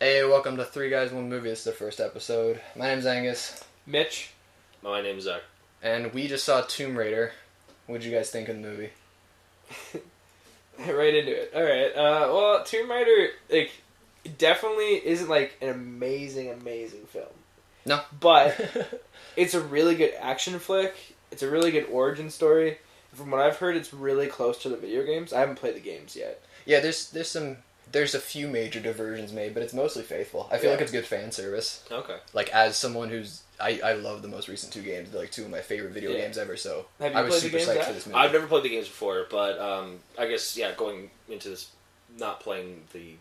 Hey, welcome to Three Guys, One Movie. This is the first episode. My name's Angus. Mitch. My name's Zach. And we just saw Tomb Raider. What'd you guys think of the movie? Right into it. Alright, well, Tomb Raider, definitely isn't, an amazing film. No. But it's a really good action flick. It's a really good origin story. From what I've heard, it's really close to the video games. I haven't played the games yet. Yeah, there's a few major diversions made, but it's mostly faithful. I feel like it's good fan service. Okay. As someone who's... I love the most recent two games. They're, two of my favorite video games ever, so... Have you I was played super the games, psyched Zach? for this movie. I've never played the games before, but I guess, going into this, not playing the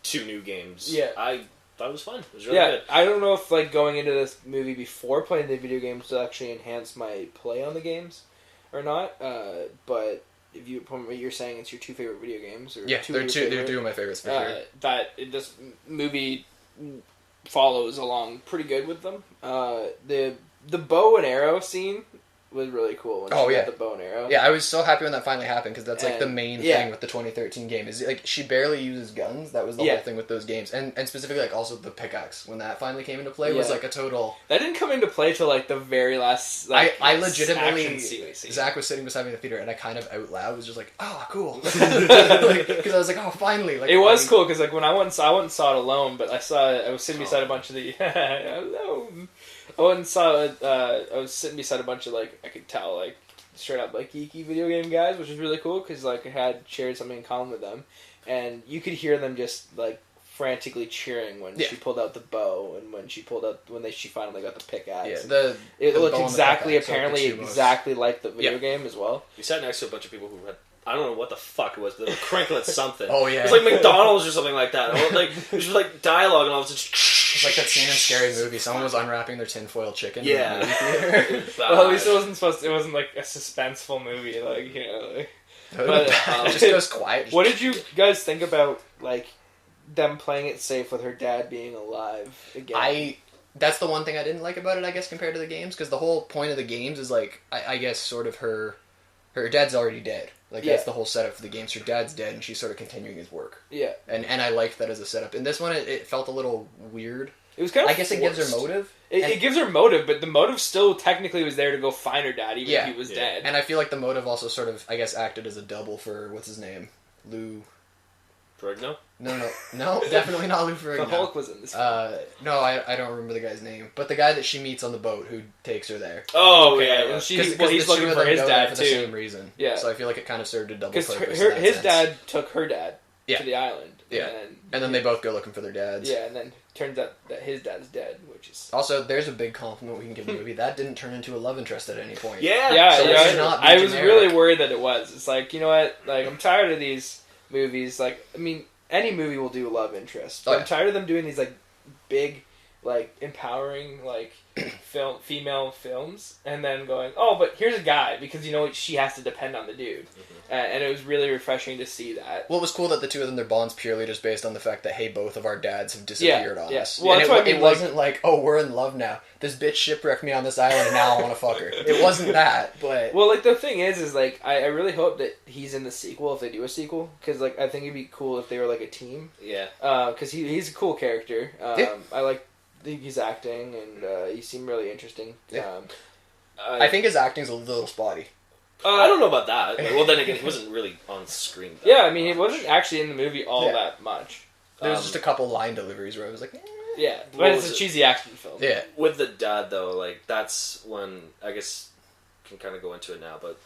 two new games, I thought it was fun. It was really good. I don't know if, going into this movie before playing the video games will actually enhance my play on the games or not, but... If you, from what you're saying, it's your two favorite video games, or they're two of my favorites for sure. This movie follows along pretty good with them. The bow and arrow scene was really cool. When she got the bow and arrow. Yeah, I was so happy when that finally happened, because that's the main thing with the 2013 game is she barely uses guns. That was the whole thing with those games, and specifically also the pickaxe when that finally came into play was a total. That didn't come into play till the very last. I legitimately Zach was sitting beside me in the theater, and I kind of out loud was just like, "Oh, cool," because I was like, "Oh, finally!" It was cool because when I went and saw it alone, but I was sitting beside a bunch of the alone. I was sitting beside a bunch of I could tell straight up geeky video game guys, which was really cool because I had shared something in common with them, and you could hear them just frantically cheering when she pulled out the bow and when she finally got the pickaxe. Yeah, it looked exactly like the video game as well. We sat next to a bunch of people who had. I don't know what the fuck it was. They were crankling at something. Oh yeah, it was like McDonald's or something like that. It was just dialogue and all of a sudden. It's like that scene in Scary Movie. Someone was unwrapping their tinfoil chicken. Yeah. In the movie theater. Well, at least it wasn't a suspenseful movie. But it just goes quiet. What did you guys think about them playing it safe with her dad being alive again? That's the one thing I didn't like about it, I guess, compared to the games, because the whole point of the games is I guess sort of her dad's already dead. That's the whole setup for the games. Her dad's dead, and she's sort of continuing his work. Yeah. And I liked that as a setup. In this one, it felt a little weird. It was kind of I guess forced. It gives her motive. It gives her motive, but the motive still technically was there to go find her dad, even if he was dead. And I feel like the motive also sort of, I guess, acted as a double for, what's his name? Lou... Ferrigno? No, definitely not Lou Ferrigno. The Hulk was in this film. No, I don't remember the guy's name. But the guy that she meets on the boat who takes her there. Oh, okay. Yeah. He's looking for his dad, for too. the same reason. Yeah. So I feel like it kind of served a double purpose. Because his dad took her dad to the island. Yeah. And then they both go looking for their dads. Yeah, and then turns out that his dad's dead, which is... Also, there's a big compliment we can give the movie. That didn't turn into a love interest at any point. Yeah. So I was really worried that it was. It's you know what? I'm tired of these movies. Any movie will do a love interest. But I'm tired of them doing these big, empowering female films, and then going, oh, but here's a guy because she has to depend on the dude, and it was really refreshing to see that. Well, it was cool that the two of them, their bond's purely just based on the fact that hey, both of our dads have disappeared on us. Well, and it wasn't oh, we're in love now. This bitch shipwrecked me on this island, and now I want to fuck her. It wasn't that, but the thing is I really hope that he's in the sequel if they do a sequel, because I think it'd be cool if they were a team. Yeah. Because he's a cool character. I like his acting, and he seemed really interesting. Yeah. I think his acting's a little spotty. I don't know about that. Well, then again, he wasn't really on screen. He wasn't actually in the movie all that much. There was just a couple line deliveries where I was like, Yeah, but it's a cheesy action film. Yeah. With the dad, though, that's when, I guess, can kind of go into it now, but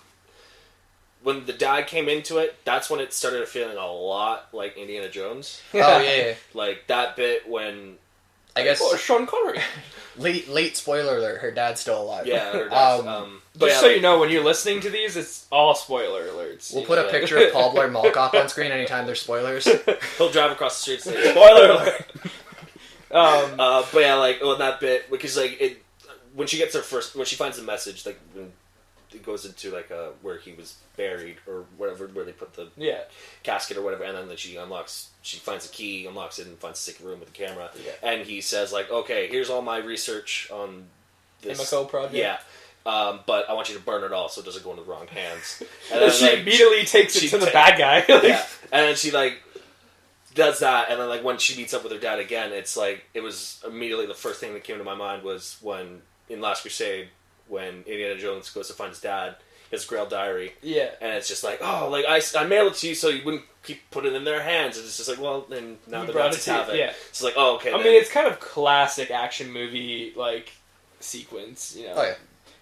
when the dad came into it, that's when it started feeling a lot like Indiana Jones. Oh, yeah. That bit when... I guess... Oh, Sean Connery. Late spoiler alert, her dad's still alive. Yeah, her dad's... Just so you know, when you're listening to these, it's all spoiler alerts. We'll put a picture of Paul Blart Mall Cop on screen anytime there's spoilers. He'll drive across the street and say, spoiler alert! But yeah, that bit, because, when she gets when she finds the message, when it goes into, where he was buried, or whatever, where they put the casket or whatever, and then she finds the key, unlocks it, and finds a secret room with the camera, and he says, okay, here's all my research on this... MSO project? Yeah. But I want you to burn it all so it doesn't go into the wrong hands. And then she immediately takes it to the bad guy. Yeah. And then she does that, and then like when she meets up with her dad again, it's like it was immediately the first thing that came to my mind was when in Last Crusade when Indiana Jones goes to find his dad, his Grail diary, and it's just like, oh, like I mailed it to you so you wouldn't keep putting it in their hands, and it's just like, well, then now the Nazis have it. Yeah. It's like, oh, okay. I mean, it's kind of classic action movie like sequence, you know. Oh yeah.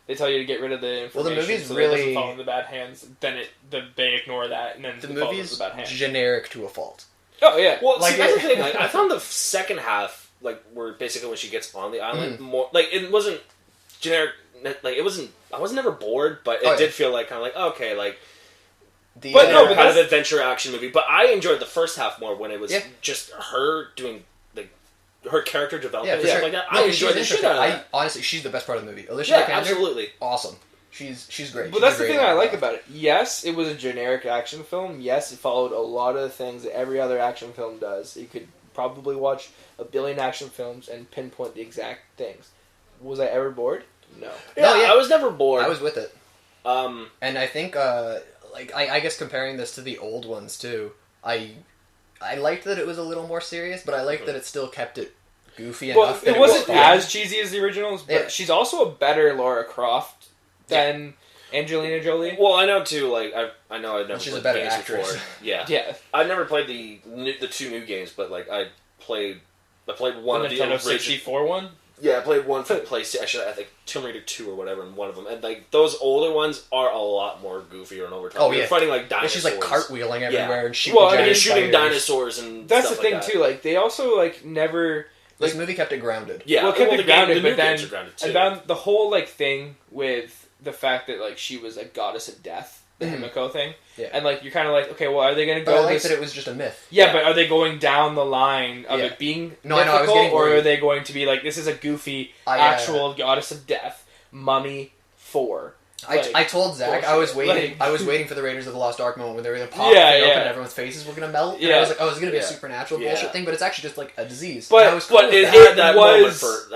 They tell you to get rid of the information. Well, the movie's so really it doesn't fall in the bad hands. Then they ignore that, and then the it falls movie's into the bad hands. generic to a fault. Oh yeah. Well, like, see, that's the thing. Like, I found the second half, like, where basically when she gets on the island, more like it wasn't generic. Like, it wasn't. I was never bored, but it did feel like kind of like okay, like. But kind of adventure action movie. But I enjoyed the first half more when it was just her doing like her character development and stuff like that. I enjoyed the shit out of that. Honestly, she's the best part of the movie. Alicia Vikander, absolutely awesing. She's great. But that's the thing I like about it. Yes, it was a generic action film. Yes, it followed a lot of the things that every other action film does. You could probably watch a billion action films and pinpoint the exact things. Was I ever bored? No. Yeah, I was never bored. I was with it. And I think, like, I guess comparing this to the old ones too, I liked that it was a little more serious, but I liked that it still kept it goofy enough. Well, it wasn't as cheesy as the originals, but she's also a better Lara Croft than Angelina Jolie. Well, I know too. Like I know I've never she's played a better games actress. Before. Yeah, yeah. I've never played the two new games, but like I played one of the Nintendo 64 one. Yeah, I played one for the PlayStation. I think Tomb Raider 2 or whatever, and one of them. And like those older ones are a lot more goofier and over top. Oh yeah, you're fighting like dinosaurs. She's like cartwheeling everywhere and shooting. Well, you're shooting dinosaurs and that's stuff the thing like that. too. Like they also like never. This movie kept it grounded. Yeah, well, it kept it grounded, but then grounded too. And then the whole like thing with the fact that like she was a goddess of death, the Himiko thing, and like you're kind of like, okay, well, are they going to go? But I like that it was just a myth. Yeah, but are they going down the line of it being mythical, or are they going to be like, this is a goofy actual goddess of death, Mummy 4? I told Zach I was waiting for the Raiders of the Lost Ark moment when they were going to pop open and everyone's faces were going to melt. And I was like, oh, it's going to be a supernatural bullshit thing, but it's actually just like a disease. But I was cool with that.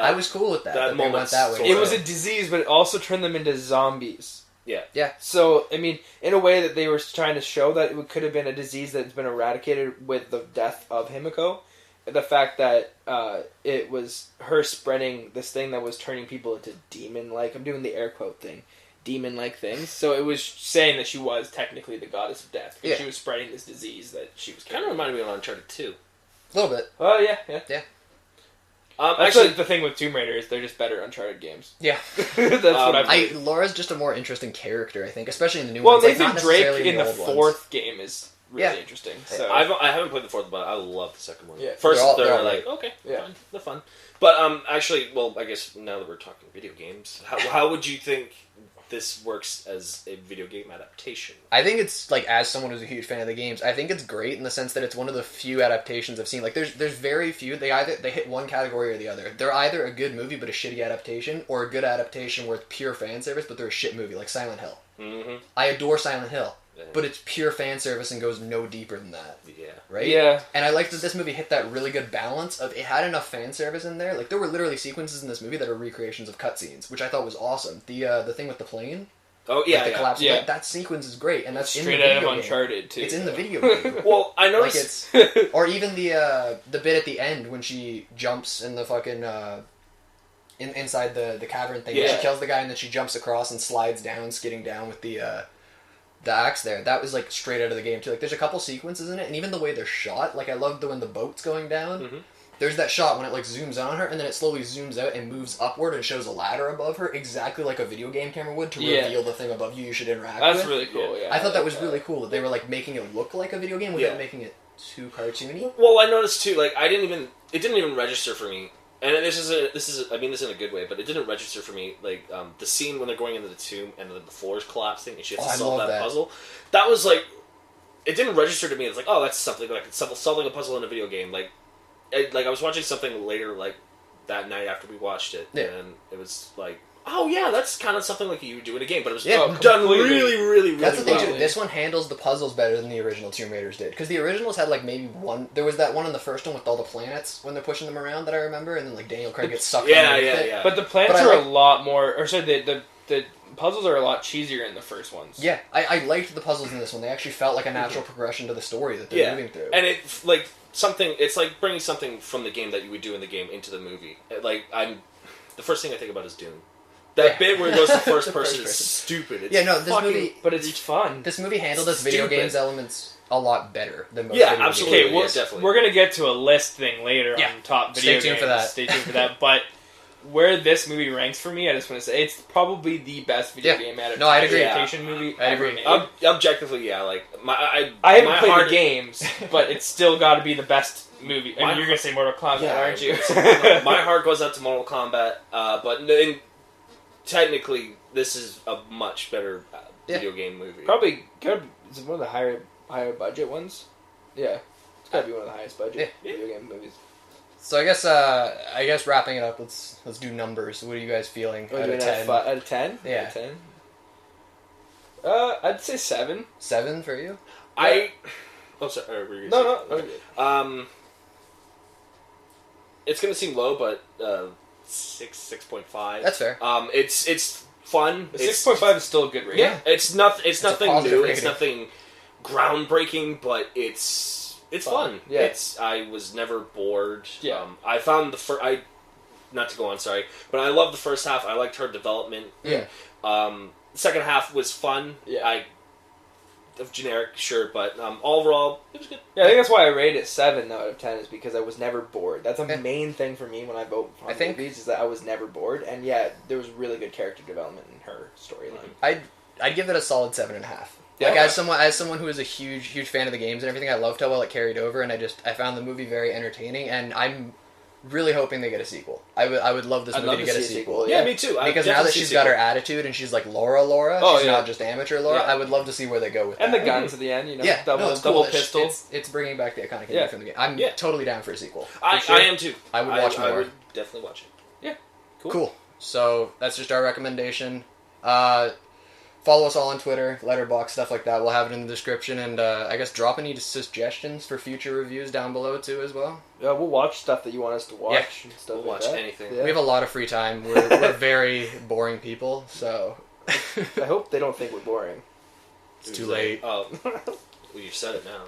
I was cool with that. That moment went that way. It was a disease, but it also turned them into zombies. Yeah. So, I mean, in a way that they were trying to show that it could have been a disease that's been eradicated with the death of Himiko. The fact that it was her spreading this thing that was turning people into demon-like. I'm doing the air quote thing. Demon-like things. So it was saying that she was technically the goddess of death. She was spreading this disease that she was kind of reminded me of Uncharted 2. A little bit. Oh, yeah. Actually, the thing with Tomb Raider is they're just better Uncharted games. Yeah. That's what I've Laura's just a more interesting character, I think, especially in the new ones. ones. Well, Nathan Drake in the fourth game is really interesting. So I haven't played the fourth, but I love the second one. Yeah. First and third are like, okay, fine, they're fun. But actually, well, I guess now that we're talking video games, how would you think this works as a video game adaptation? I think it's, like, as someone who's a huge fan of the games, I think it's great in the sense that it's one of the few adaptations I've seen. Like, there's very few. They hit one category or the other. They're either a good movie but a shitty adaptation, or a good adaptation where it's pure fan service but they're a shit movie, like Silent Hill. Mm-hmm. I adore Silent Hill, but it's pure fan service and goes no deeper than that. Yeah. Right? Yeah. And I liked that this movie hit that really good balance of it had enough fan service in there. Like, there were literally sequences in this movie that are recreations of cutscenes, which I thought was awesome. The thing with the plane. Oh yeah, the collapse. Yeah. That sequence is great, and that's straight in the video out of Uncharted too. It's in the video game. Well, I noticed, or even the bit at the end when she jumps in the fucking inside the cavern thing. Yeah. She kills the guy and then she jumps across and slides down, skidding down with the axe there. That was like straight out of the game too. Like, there's a couple sequences in it, and even the way they're shot. Like, I love when the boat's going down. Mm-hmm. There's that shot when it like zooms on her and then it slowly zooms out and moves upward and shows a ladder above her, exactly like a video game camera would, to reveal the thing above you should interact with. That's really cool, yeah. I thought that was really cool that they were like making it look like a video game without making it too cartoony. Well, I noticed too, like, it didn't even register for me. And this is I mean this in a good way, but it didn't register for me, like, the scene when they're going into the tomb and the floor's collapsing and she has to solve that puzzle. That was like, it didn't register to me. It's like, oh, that's something like solving a puzzle in a video game. Like I was watching something later, like that night after we watched it, and it was like, oh yeah, that's kind of something like you would do in a game, but it was done really That's the thing well. too. This one handles the puzzles better than the original Tomb Raiders did, because the originals had like maybe one. There was that one in the first one with all the planets when they're pushing them around that I remember, and then like Daniel Craig gets sucked. Yeah. But the planets are a lot more. Or sorry, the the puzzles are a lot cheesier in the first ones. Yeah, I liked the puzzles in this one. They actually felt like a natural progression to the story that they're moving through. And it's like bringing something from the game that you would do in the game into the movie. Like, the first thing I think about is Doom. That bit where it goes to first person is stupid. It's this movie... But it's fun. This movie handled its video games elements a lot better than most video absolutely. games. Okay, definitely. We're going to get to a list thing later on top video games. Stay tuned for that. But where this movie ranks for me, I just want to say, it's probably the best video game adaptation movie ever made. Objectively, like, I haven't played the games, but it's still got to be the best movie. And you're going to say Mortal Kombat, aren't you? My heart goes out to Mortal Kombat, but technically, this is a much better video game movie. Probably is it one of the higher budget ones? Yeah, it's got to be one of the highest budget video game movies. So I guess wrapping it up, let's do numbers. What are you guys feeling out of 10? Out of 10? Yeah. Out of 10? I'd say 7. 7 for you? Oh, sorry. No. It's gonna seem low, but 6.5. That's fair. It's fun. 6.5 is still a good rating. Yeah, it's nothing new. Rating. It's nothing groundbreaking, but it's fun. Yeah. I was never bored. Yeah. I found not to go on, sorry, but I loved the first half. I liked her development. Yeah. The second half was fun. Yeah. Generic, sure, but overall, it was good. Yeah, I think that's why I rated it 7 out of 10 is because I was never bored. That's a main thing for me when I vote on movies is that I was never bored, and there was really good character development in her storyline. I'd give it a solid 7.5. Yeah. Like as someone who is a huge fan of the games and everything, I loved how well it carried over, and I found the movie very entertaining, and I'm really hoping they get a sequel. I would love this movie to get a sequel. Yeah, me too. Because now that she's got her attitude and she's like Laura, she's not just amateur Laura. Yeah. I would love to see where they go with that. And the guns at the end, double pistol. It's bringing back the iconic image from the game. I'm totally down for a sequel. I am too. I would watch more. I would definitely watch it. Yeah. Cool. So that's just our recommendation. Follow us all on Twitter, Letterboxd, stuff like that. We'll have it in the description, and I guess drop any suggestions for future reviews down below too as well. Yeah, we'll watch stuff that you want us to watch. And stuff we'll like watch that. anything. Yeah. We have a lot of free time. We're very boring people, so I hope they don't think we're boring. It's too late. Oh, well, you said it now.